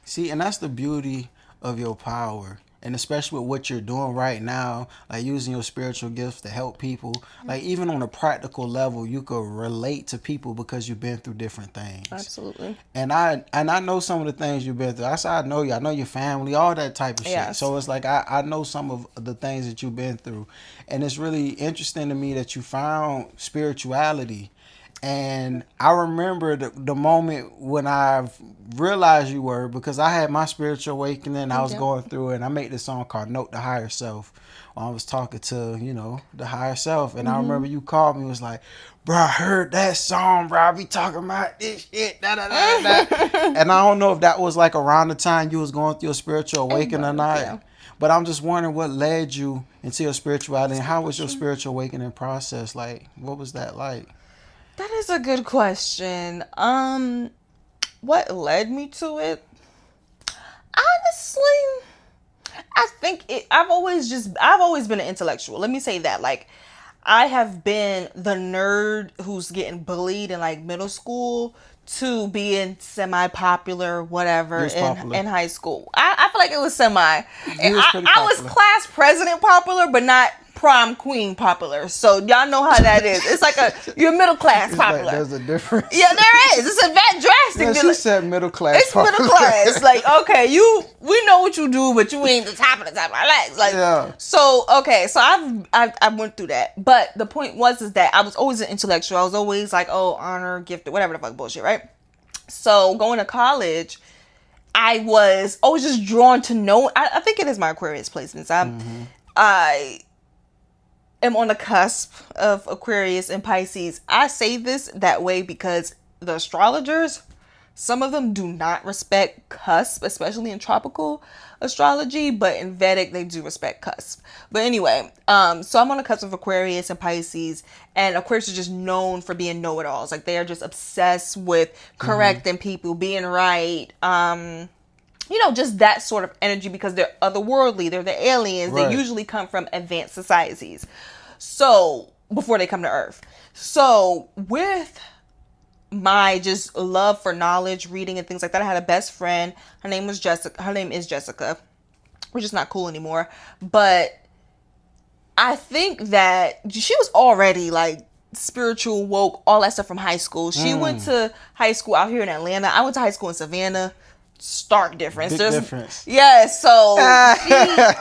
See, and that's the beauty of your power. And especially with what you're doing right now, like using your spiritual gifts to help people, like even on a practical level, you could relate to people because you've been through different things. Absolutely. And I know some of the things you've been through. I said I know you. I know your family, all that type of shit. Yes. So it's like I know some of the things that you've been through, and it's really interesting to me that you found spirituality. And I remember the moment when I realized you were, because I had my spiritual awakening. I was Yep. going through it, and I made this song called Note the Higher Self. When I was talking to, the higher self. And I remember you called me and was like, bro, I heard that song, bro. I be talking about this shit, da da da da. And I don't know if that was like around the time you was going through your spiritual It awakening or was, not. yeah. But I'm just wondering what led you into your spirituality, and That's a good how was your question. spiritual awakening process? Like, what was that like? That is a good question. What led me to it? Honestly, I think I've always been an intellectual. Let me say that. Like, I have been the nerd who's getting bullied in like middle school to being semi-popular, You whatever, was popular. in high school. I feel like it was semi. You was pretty I was popular. class president popular, but not prom queen popular. So y'all know how that is. It's like you're middle class It's like popular. there's a difference. Yeah, there is. It's a that drastic. Yeah, she Like, said middle class. it's middle popular. class. Like, okay, we know what you do, but you ain't the top of the top of our legs. Like, Yeah. so okay, so I went through that, but the point is that I was always an intellectual. I was always like, oh, honor, gifted, whatever the fuck bullshit, right? So going to college, I was always just drawn to know. I think it is my Aquarius placements. I am on the cusp of Aquarius and Pisces. I say this that way because the astrologers, some of them do not respect cusp, especially in tropical astrology, but in Vedic they do respect cusp. But anyway, so I'm on the cusp of Aquarius and Pisces, and Aquarius is just known for being know-it-alls. Like, they are just obsessed with correcting people, being right. Just that sort of energy, because they're otherworldly, they're the aliens. Right. They usually come from advanced societies. So, before they come to Earth. So, with my just love for knowledge, reading, and things like that, I had a best friend. Her name is Jessica. We're just not cool anymore. But I think that she was already like spiritual, woke, all that stuff from high school. She went to high school out here in Atlanta. I went to high school in Savannah. Stark difference. Big difference. Yeah, so she,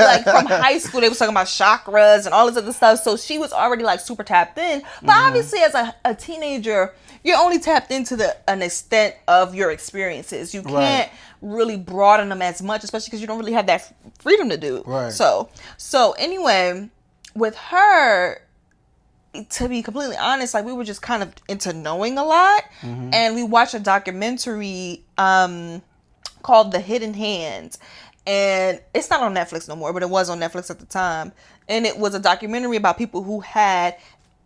like, from high school, they was talking about chakras and all this other stuff. So she was already like super tapped in. But obviously, as a teenager, you're only tapped into an extent of your experiences. You can't really broaden them as much, especially because you don't really have that freedom to do. Right. So anyway, with her, to be completely honest, like, we were just kind of into knowing a lot, and we watched a documentary called The Hidden Hands, and it's not on Netflix no more, but it was on Netflix at the time, and it was a documentary about people who had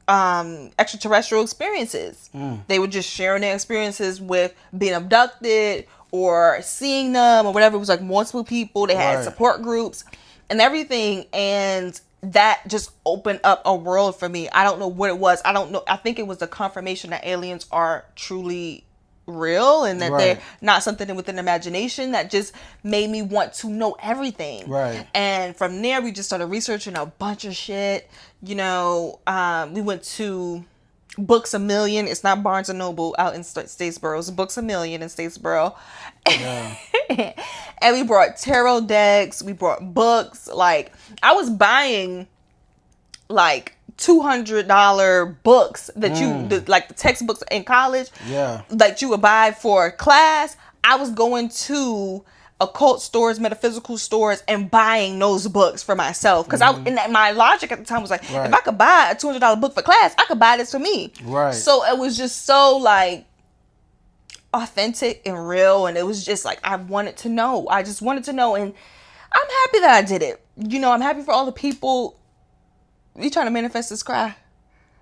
extraterrestrial experiences. They were just sharing their experiences with being abducted or seeing them or whatever. It was like multiple people. They had support groups and everything, and that just opened up a world for me. I don't know what it was. I don't know. I think it was the confirmation that aliens are truly real, and that they're not something within imagination. That just made me want to know everything. And from there, we just started researching a bunch of shit. We went to Books A Million. It's not Barnes and Noble out in Statesboro. It's Books A Million in Statesboro. And we brought tarot decks. We brought books. Like, I was buying like $200 books that like the textbooks in college, that you would buy for class. I was going to occult stores, metaphysical stores, and buying those books for myself, because my logic at the time was like, if I could buy a $200 book for class, I could buy this for me. So it was just so like authentic and real, and it was just like, I wanted to know. I just wanted to know, and I'm happy that I did it. I'm happy for all the people. You trying to manifest this cry?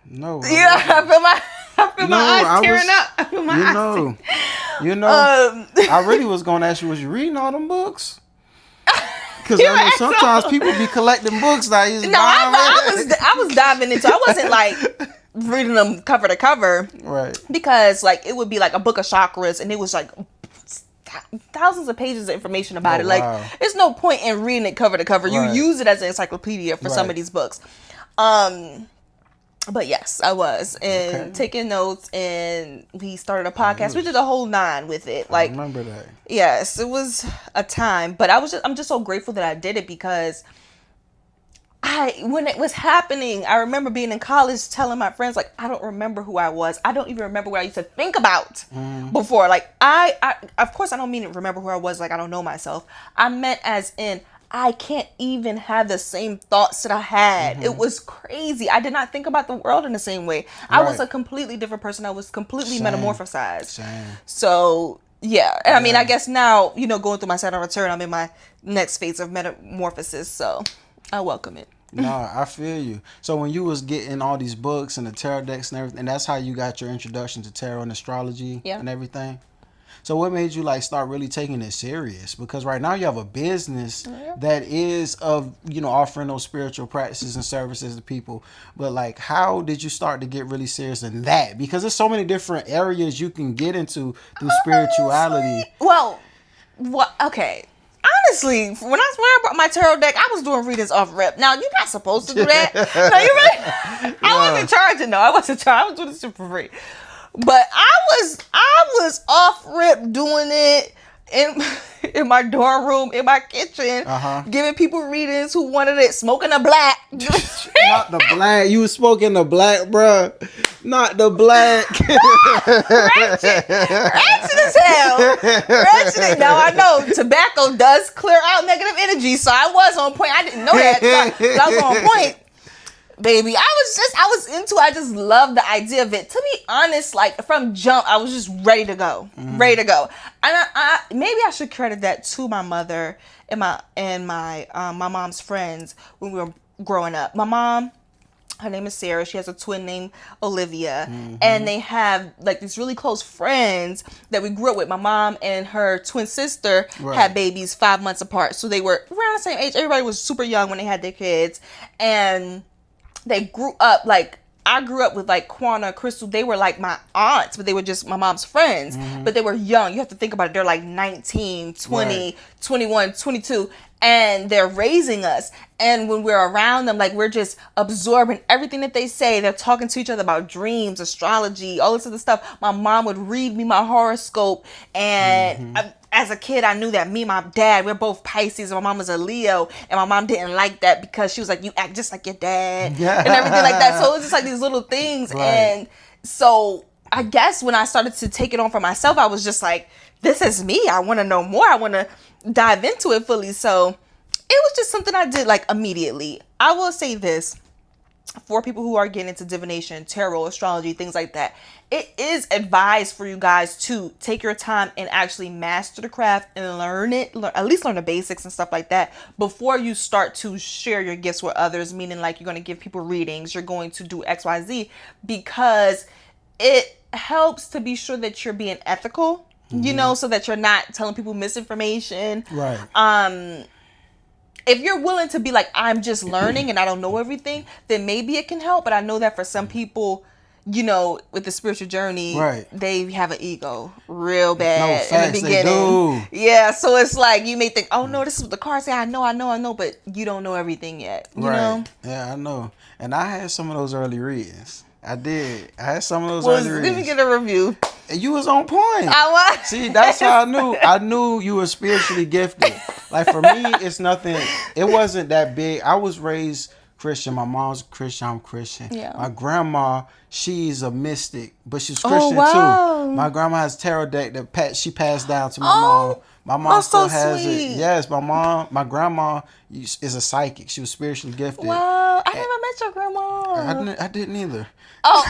No. Yeah, I feel my eyes tearing up. I feel my eyes. I really was going to ask you, was you reading all them books? Because I know sometimes people be collecting books. Like, I was diving into. I wasn't like reading them cover to cover, right? Because like it would be like a book of chakras, and it was like thousands of pages of information about it. Wow. Like, there's no point in reading it cover to cover. You use it as an encyclopedia for some of these books. But yes, I was and taking notes, and we started a podcast. We did a whole 9 with it. Like, I remember that. Yes, it was a time, but I'm just so grateful that I did it, because when it was happening, I remember being in college telling my friends, like, I don't remember who I was. I don't even remember what I used to think about before. Like, I of course I don't mean to remember who I was, like I don't know myself. I meant as in, I can't even have the same thoughts that I had. It was crazy. I did not think about the world in the same way. I was a completely different person. I was completely metamorphosized. So, yeah. And I mean, I guess now, going through my Saturn return, I'm in my next phase of metamorphosis. So, I welcome it. No, I feel you. So when you was getting all these books and the tarot decks and everything, that's how you got your introduction to tarot and astrology and everything? So what made you like start really taking it serious? Because right now you have a business that is of, offering those spiritual practices and services to people. But like, how did you start to get really serious in that? Because there's so many different areas you can get into through spirituality. Well, okay. Honestly, when I brought my tarot deck, I was doing readings off rip. Now, you're not supposed to do that. No, you're right. I wasn't charging, though. I wasn't charging. I was doing this shit for free. But I was off rip doing it in my dorm room, in my kitchen, giving people readings who wanted it, smoking a black. Not the black. You was smoking the black, bruh. Not the black. Ratchet as hell. Ratchet. Now I know tobacco does clear out negative energy, so I was on point. I didn't know that, but I was on point. Baby, I was into it. I just loved the idea of it. To be honest, like from jump, I was just ready to go. Ready to go. And I maybe I should credit that to my mother and my mom's friends when we were growing up. My mom, her name is Sarah. She has a twin named Olivia. And they have like these really close friends that we grew up with. My mom and her twin sister had babies 5 months apart. So they were around the same age. Everybody was super young when they had their kids. And they grew up, like, I grew up with, like, Quana, Crystal. They were, like, my aunts, but they were just my mom's friends. But they were young. You have to think about it. They're, like, 19, 20, 21, 22. And they're raising us. And when we're around them, like, we're just absorbing everything that they say. They're talking to each other about dreams, astrology, all this other stuff. My mom would read me my horoscope. And as a kid, I knew that me and my dad, we're both Pisces, and my mom was a Leo, and my mom didn't like that because she was like, you act just like your dad, and everything like that. So it was just like these little things. And so I guess when I started to take it on for myself, I was just like, this is me. I want to know more. I want to dive into it fully. So it was just something I did like immediately. I will say this. For people who are getting into divination, tarot, astrology, things like that, it is advised for you guys to take your time and actually master the craft and learn it, at least learn the basics and stuff like that before you start to share your gifts with others, meaning like you're going to give people readings, you're going to do XYZ, because it helps to be sure that you're being ethical, so that you're not telling people misinformation. Right. If you're willing to be like, I'm just learning and I don't know everything, then maybe it can help. But I know that for some people, with the spiritual journey, they have an ego real bad in the beginning. They do. Yeah, so it's like you may think, oh no, this is what the cards say. I know, but you don't know everything yet. You know? Yeah, I know. And I had some of those early readings. I did. I had some of those early readings. Let me get a review. And you was on point. I was. See, that's how I knew. I knew you were spiritually gifted. Like for me, it's nothing. It wasn't that big. I was raised Christian. My mom's Christian. I'm Christian. Yeah. My grandma, she's a mystic, but she's Christian too. My grandma has tarot deck that she passed down to my mom. My mom still has it. Yes, my grandma is a psychic. She was spiritually gifted. Wow, I never met your grandma. I didn't either. Oh,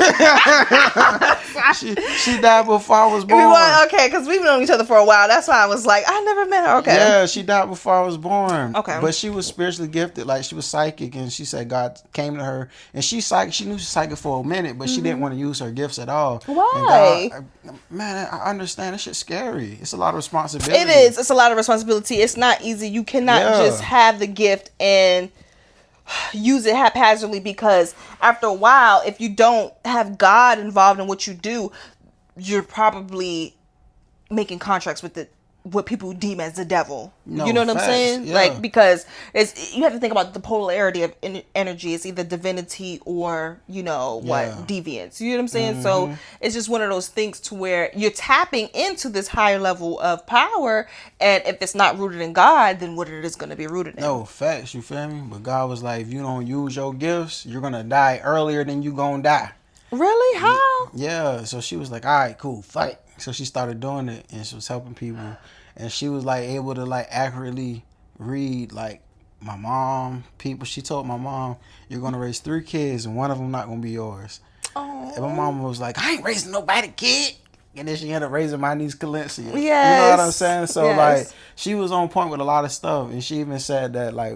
she died before I was born. Okay, because we've known each other for a while. That's why I was like, I never met her. Okay. Yeah, she died before I was born. Okay. But she was spiritually gifted. Like she was psychic, and she said God came to her, and she knew she was psychic for a minute, but she didn't want to use her gifts at all. Why? And God, man, I understand. That shit's scary. It's a lot of responsibility. It is. It's a lot of responsibility. It's not easy. You cannot just have the gift and use it haphazardly, because after a while, if you don't have God involved in what you do, you're probably making contracts with the what people deem as the devil. No, You know what I'm facts, saying? yeah. Like, because you have to think about the polarity of energy. It's either divinity or, Yeah. deviance. You know what I'm saying? So it's just one of those things to where you're tapping into this higher level of power, and if it's not rooted in God, then what it is going to be rooted in? No, facts, you feel me? But God was like, if you don't use your gifts, you're gonna die earlier than you gonna die. Really? How? Yeah, so she was like, all right, cool, fight. So she started doing it, and she was helping people, and she was like able to like accurately read like my mom, people. She told my mom, you're gonna raise 3 kids, and one of them not gonna be yours. And my mom was like, I ain't raising nobody kid. And then she ended up raising my niece Calencia. Yes. You know what I'm saying? So Yes. like she was on point with a lot of stuff, and she even said that like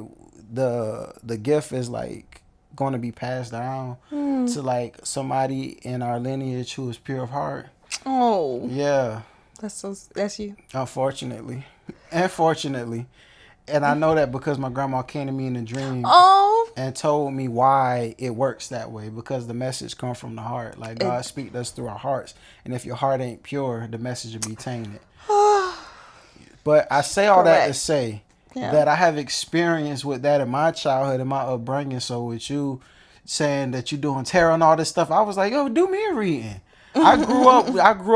the gift is like going to be passed down to like somebody in our lineage who is pure of heart. Oh. Yeah. That's you. Unfortunately. And fortunately. And I know that because my grandma came to me in a dream and told me why it works that way, because the message comes from the heart. Like God speaks to us through our hearts. And if your heart ain't pure, the message will be tainted. But I say all that to say that I have experience with that in my childhood and my upbringing. So with you saying that you doing tarot and all this stuff, I was like, yo, do me a reading. I grew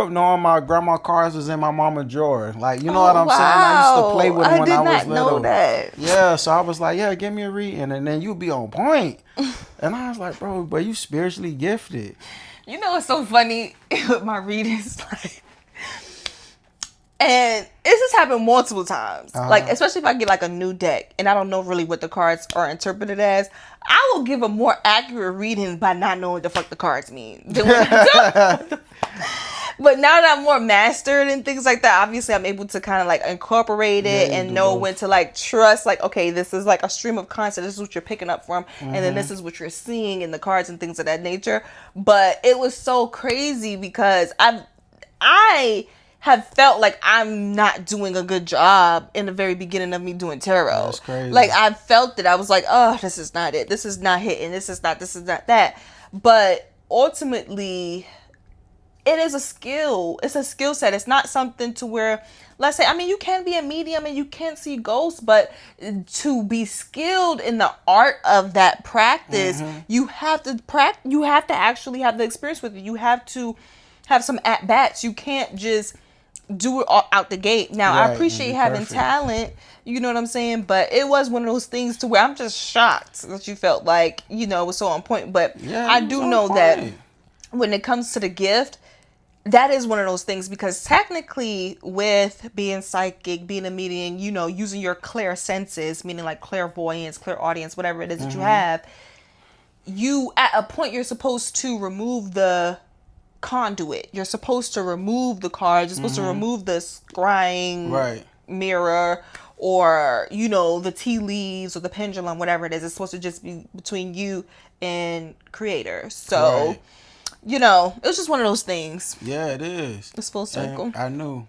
up knowing my grandma cards was in my mama's drawer. Like, you know what I'm saying? I used to play with them when I was little. Know that. Yeah, so I was like, yeah, give me a reading, and then you be on point. And I was like, bro, but you spiritually gifted. You know what's so funny with my readings? Like, and this has happened multiple times. Like, especially if I get like a new deck and I don't know really what the cards are interpreted as, I will give a more accurate reading by not knowing what the fuck the cards mean. But now that I'm more mastered and things like that, obviously I'm able to kind of like incorporate it and know when to like trust, like, okay, this is like a stream of concept. This is what you're picking up from. And then this is what you're seeing in the cards and things of that nature. But it was so crazy because I have felt like I'm not doing a good job in the very beginning of me doing tarot. That's crazy. Like, I felt it. I was like, oh, this is not it. This is not hitting. This is not that. But ultimately, it is a skill. It's a skill set. It's not something to where, let's say, I mean, you can be a medium and you can see ghosts, but to be skilled in the art of that practice, you have to you have to actually have the experience with it. You have to have some at bats. You can't just do it all out the gate. Now, I appreciate having talent, you know what I'm saying? But it was one of those things to where I'm just shocked that you felt like, it was so on point. But I do know that when it comes to the gift, that is one of those things, because technically with being psychic, being a medium, using your clear senses, meaning like clairvoyance, clairaudience, whatever it is that you have, at a point, you're supposed to remove the conduit. You're supposed to remove the cards. You're supposed to remove the scrying mirror, or the tea leaves or the pendulum, whatever it is. It's supposed to just be between you and creator. So it was just one of those things. Yeah, it is. It's full circle. And I knew